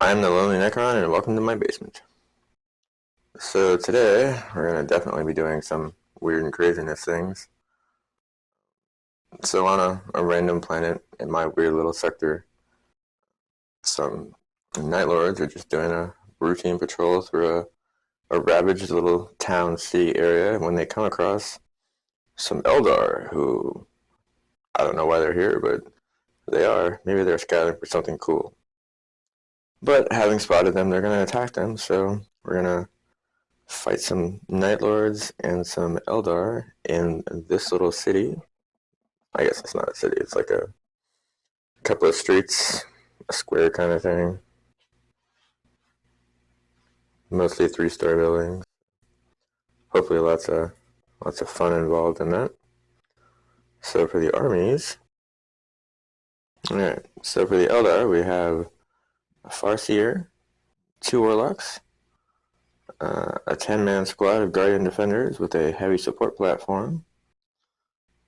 I'm the Lonely Necron, and welcome to my basement. So today, we're going to definitely be doing some weird and craziness things. So on a random planet in my weird little sector, some Night Lords are just doing a routine patrol through a ravaged little town city area when they come across some eldar who, I don't know why they're here, but they are. Maybe they're scouting for something cool. But having spotted them, they're going to attack them, so we're going to fight some Night Lords and some Eldar in this little city. I guess it's not a city, it's like a couple of streets, a square kind of thing. Mostly three-story buildings. Hopefully lots of fun involved in that. So for the armies, alright, so for the Eldar we have a Farseer, 2 Warlocks, a 10-man squad of Guardian Defenders with a heavy support platform,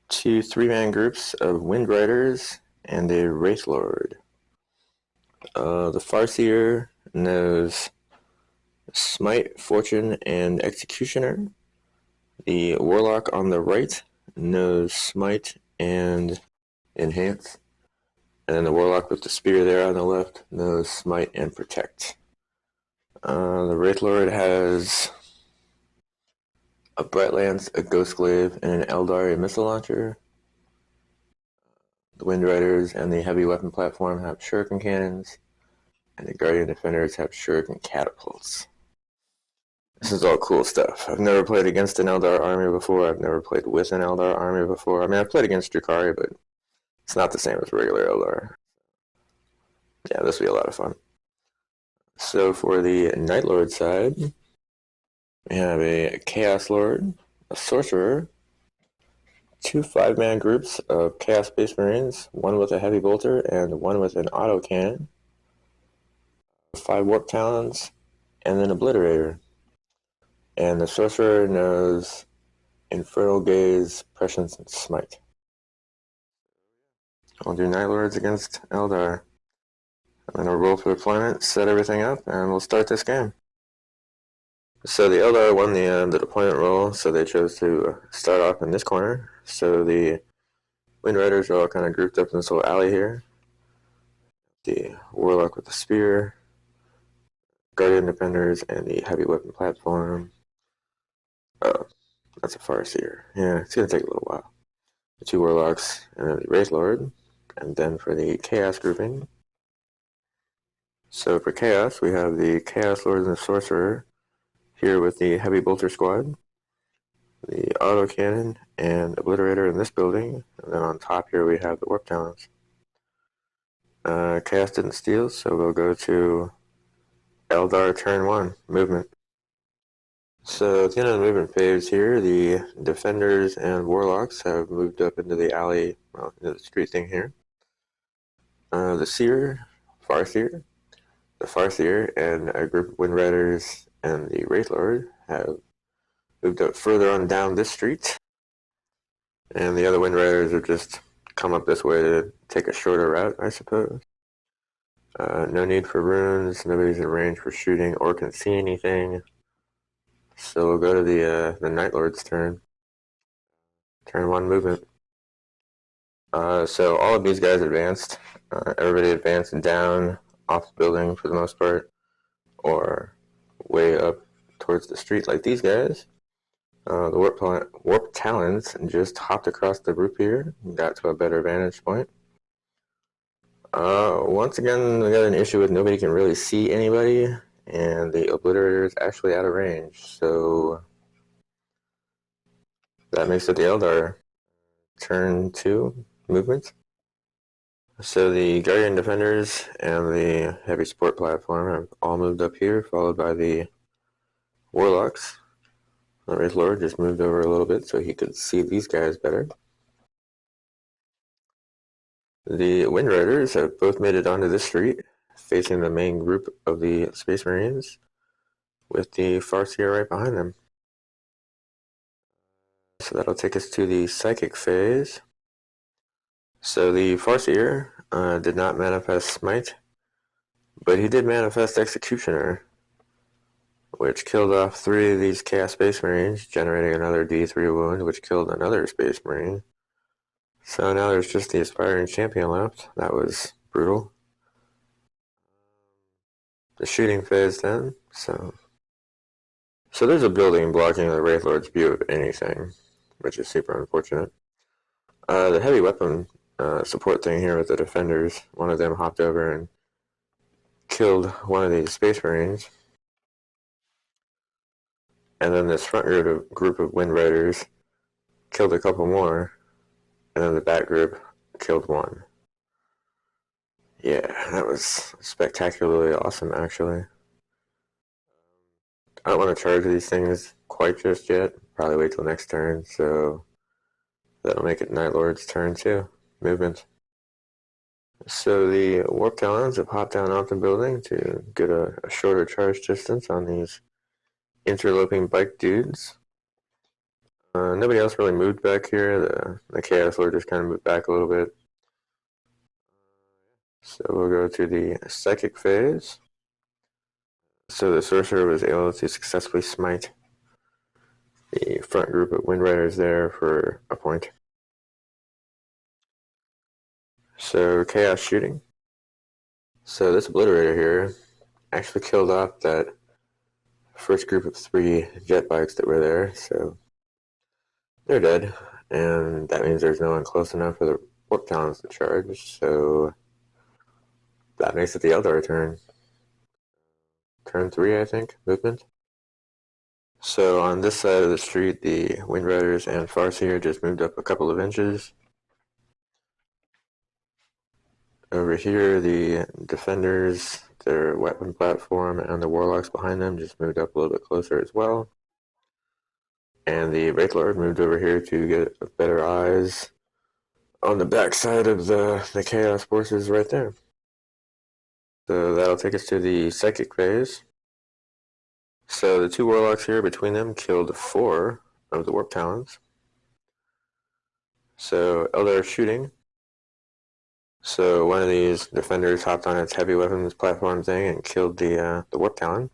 2 3-man groups of Wind Riders, and a Wraith Lord. The Farseer knows Smite, Fortune, and Executioner. The Warlock on the right knows Smite and Enhance. And then the Warlock with the spear there on the left knows Smite and Protect. The Wraith Lord has a Bright Lance, a Ghost Glaive, and an Eldar missile launcher. The Wind Riders and the heavy weapon platform have shuriken cannons, and the Guardian Defenders have shuriken catapults. This is all cool stuff. I've never played against an Eldar army before. I've never played with an Eldar army before. I mean, I've played against Drukhari, but it's not the same as regular Eldar. Yeah, this will be a lot of fun. So for the Night Lord side, we have a Chaos Lord, a Sorcerer, 2 5-man groups of Chaos Space Marines, one with a heavy bolter and one with an auto cannon, 5 Warp Talons, and an Obliterator. And the Sorcerer knows Infernal Gaze, Prescience, and Smite. I'll do Night Lords against Eldar. I'm going to roll for deployment, set everything up, and we'll start this game. So the Eldar won the deployment roll, so they chose to start off in this corner. So the Wind Riders are all kind of grouped up in this little alley here. The Warlock with the spear, Guardian Defenders, and the heavy weapon platform. Oh, that's a Farseer. Yeah, it's going to take a little while. The 2 Warlocks, and then the Wraith Lord. And then for the Chaos grouping. So for Chaos, we have the Chaos Lord and the Sorcerer here with the Heavy Bolter Squad, the Auto Cannon and Obliterator in this building, and then on top here we have the Warp Talons. Chaos didn't steal, so we'll go to Eldar turn 1, movement. So at the end of the movement phase here, the Defenders and Warlocks have moved up into the alley, well, into the street thing here. The Farseer, and a group of Wind Riders and the Wraith Lord have moved up further on down this street. And the other Wind Riders have just come up this way to take a shorter route, I suppose. No need for runes, nobody's in range for shooting or can see anything. So we'll go to the Night Lord's turn. Turn 1 movement. So all of these guys advanced. Everybody advanced down off the building for the most part, or way up towards the street like these guys. The Warp Talons just hopped across the roof here and got to a better vantage point. Once again, we got an issue with nobody can really see anybody, and the Obliterator is actually out of range, so that makes it the Eldar turn 2 movement. So the Guardian Defenders and the Heavy Support Platform have all moved up here, followed by the Warlocks. The Wraith Lord just moved over a little bit so he could see these guys better. The Wind Riders have both made it onto this street, facing the main group of the Space Marines, with the Farseer right behind them. So that'll take us to the Psychic phase. So the Farseer did not manifest Smite, But he did manifest Executioner, which killed off 3 of these Chaos Space Marines, generating another D3 wound, which killed another Space Marine. So now there's just the Aspiring Champion left. That was brutal. The shooting phase then, so there's a building blocking the Wraith Lord's view of anything, which is super unfortunate. The heavy weapon support thing here with the defenders, one of them hopped over and killed one of these Space Marines. And then this front group of Wind Riders killed a couple more, and then the back group killed one. Yeah, that was spectacularly awesome, actually. I don't want to charge these things quite just yet. Probably wait till next turn, so that'll make it Night Lord's turn too. Movement. So the Warp Talons have hopped down off the building to get a shorter charge distance on these interloping bike dudes. Nobody else really moved back here. The Chaos Lord just kind of moved back a little bit. So we'll go to the Psychic phase. So the Sorcerer was able to successfully smite the front group of Wind Riders there for a point. So Chaos Shooting. So this Obliterator here actually killed off that first group of 3 jet bikes that were there, so they're dead, and that means there's no one close enough for the Warp Talons to charge, so that makes it the Eldar turn. Turn 3, I think, movement. So on this side of the street, the Wind Riders and Farseer just moved up a couple of inches. Over here, the Defenders, their weapon platform, and the Warlocks behind them just moved up a little bit closer as well. And the Wraith Lord moved over here to get better eyes on the backside of the Chaos forces right there. So that'll take us to the Psychic phase. So the 2 Warlocks here, between them, killed 4 of the Warp Talons. So Eldar shooting. So one of these defenders hopped on its heavy weapons platform thing and killed the Warp Talon.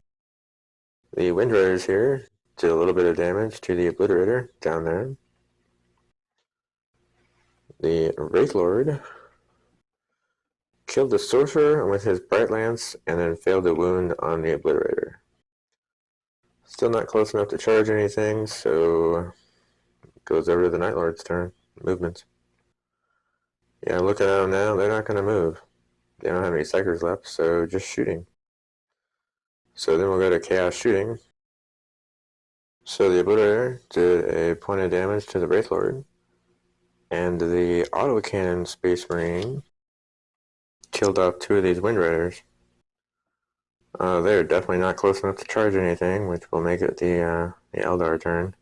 The Wind Riders here did a little bit of damage to the Obliterator down there. The Wraith Lord killed the Sorcerer with his Bright Lance and then failed to wound on the Obliterator. Still not close enough to charge anything, so goes over to the Night Lord's turn. Movement. Yeah, looking at them now, they're not going to move. They don't have any Psychers left, so just shooting. So then we'll go to Chaos Shooting. So the Obliterator did a point of damage to the Wraith Lord, and the Autocannon Space Marine killed off 2 of these Wind Riders. They're definitely not close enough to charge anything, which will make it the Eldar turn.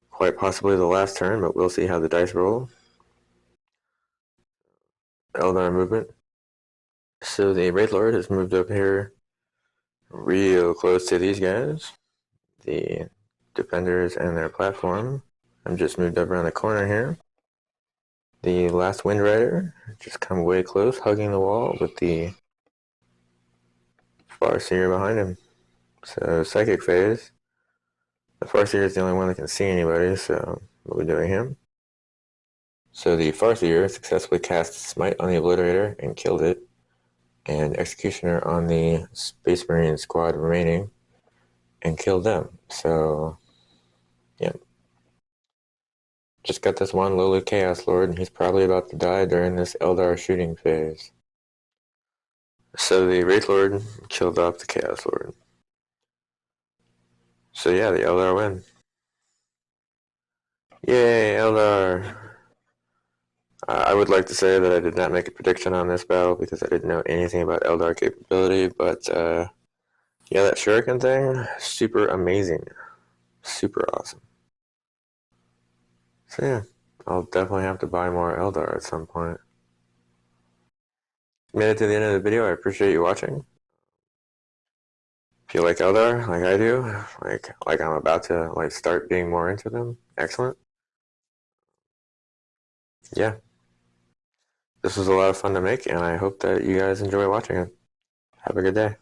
Quite possibly the last turn, but we'll see how the dice roll. Eldar movement. So the Wraith Lord has moved up here real close to these guys. The Defenders and their platform. I'm just moved up around the corner here. The last Wind Rider just come way close, hugging the wall with the Farseer behind him. So Psychic phase. The Farseer is the only one that can see anybody, so we'll be doing him. So the Farseer successfully cast Smite on the Obliterator and killed it, and Executioner on the Space Marine squad remaining and killed them. So, yeah. Just got this one lowly Chaos Lord, and he's probably about to die during this Eldar shooting phase. So the Wraith Lord killed off the Chaos Lord. So yeah, the Eldar win. Yay, Eldar! I would like to say that I did not make a prediction on this battle because I didn't know anything about Eldar capability, but yeah, that Shuriken thing, super amazing. Super awesome. So yeah, I'll definitely have to buy more Eldar at some point. Made it to the end of the video. I appreciate you watching. If you like Eldar, like I do, like I'm about to start being more into them, excellent. Yeah, this was a lot of fun to make, and I hope that you guys enjoy watching it. Have a good day.